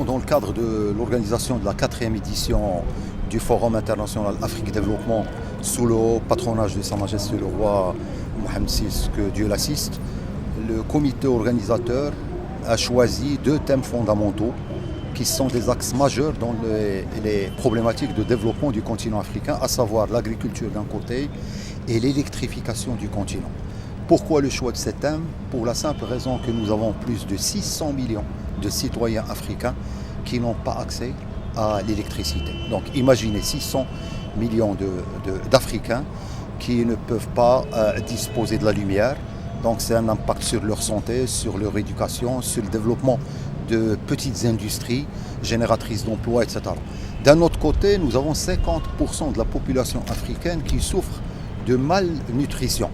Dans le cadre de l'organisation de la 4e édition du Forum international Afrique Développement sous le patronage de Sa Majesté le roi Mohamed VI, que Dieu l'assiste, le comité organisateur a choisi 2 thèmes fondamentaux qui sont des axes majeurs dans les problématiques de développement du continent africain, à savoir l'agriculture d'un côté et l'électrification du continent. Pourquoi le choix de ces thèmes? Pour la simple raison que nous avons plus de 600 millions de citoyens africains qui n'ont pas accès à l'électricité. Donc imaginez 600 millions d'Africains qui ne peuvent pas disposer de la lumière. Donc c'est un impact sur leur santé, sur leur éducation, sur le développement de petites industries génératrices d'emplois, etc. D'un autre côté, nous avons 50% de la population africaine qui souffre de malnutrition,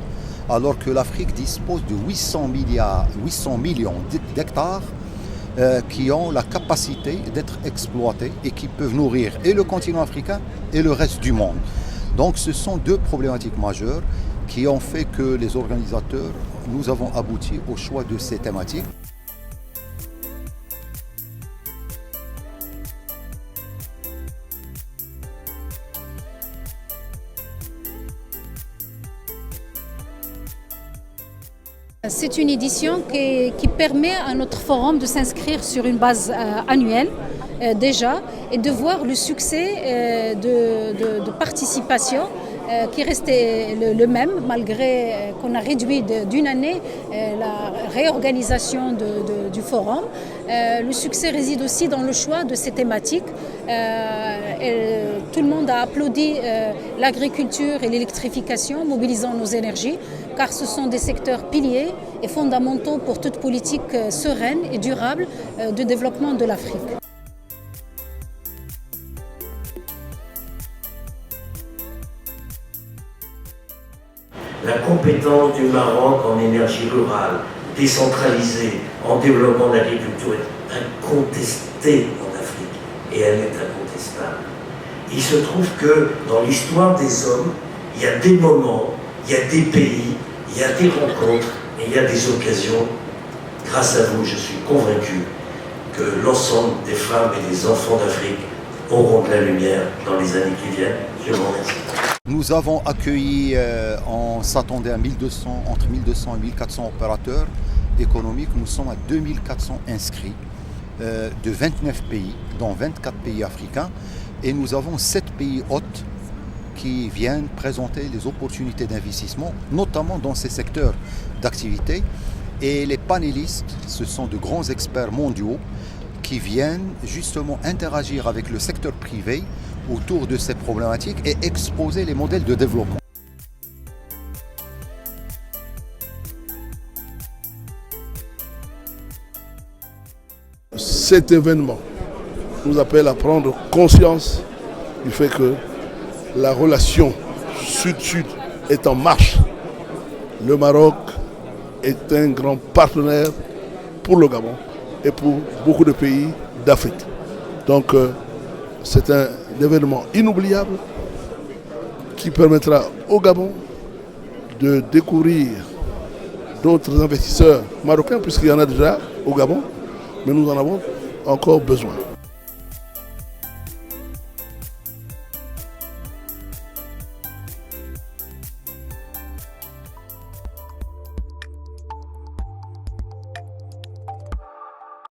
alors que l'Afrique dispose de 800 millions d'hectares qui ont la capacité d'être exploités et qui peuvent nourrir et le continent africain et le reste du monde. Donc ce sont 2 problématiques majeures qui ont fait que les organisateurs, nous avons abouti au choix de ces thématiques. C'est une édition qui permet à notre forum de s'inscrire sur une base annuelle déjà et de voir le succès de participation qui restait le même malgré qu'on a réduit d'une année la réorganisation du forum. Le succès réside aussi dans le choix de ces thématiques. Tout le monde a applaudi l'agriculture et l'électrification, mobilisant nos énergies, car ce sont des secteurs piliers et fondamentaux pour toute politique sereine et durable de développement de l'Afrique. La compétence du Maroc en énergie rurale, décentralisée, en développement de l'agriculture est incontestée en Afrique et elle est incontestable. Il se trouve que dans l'histoire des hommes, il y a des moments, il y a des pays, il y a des rencontres et il y a des occasions. Grâce à vous, je suis convaincu que l'ensemble des femmes et des enfants d'Afrique auront de la lumière dans les années qui viennent. Je vous remercie. Nous avons accueilli, on s'attendait à entre 1200 et 1400 opérateurs économiques. Nous sommes à 2400 inscrits de 29 pays, dont 24 pays africains. Et nous avons 7 pays hôtes qui viennent présenter les opportunités d'investissement, notamment dans ces secteurs d'activité. Et les panélistes, ce sont de grands experts mondiaux qui viennent justement interagir avec le secteur privé autour de ces problématiques et exposer les modèles de développement. Cet événement nous appelle à prendre conscience du fait que la relation Sud-Sud est en marche. Le Maroc est un grand partenaire pour le Gabon et pour beaucoup de pays d'Afrique. Donc c'est un événement inoubliable qui permettra au Gabon de découvrir d'autres investisseurs marocains, puisqu'il y en a déjà au Gabon, mais nous en avons encore besoin.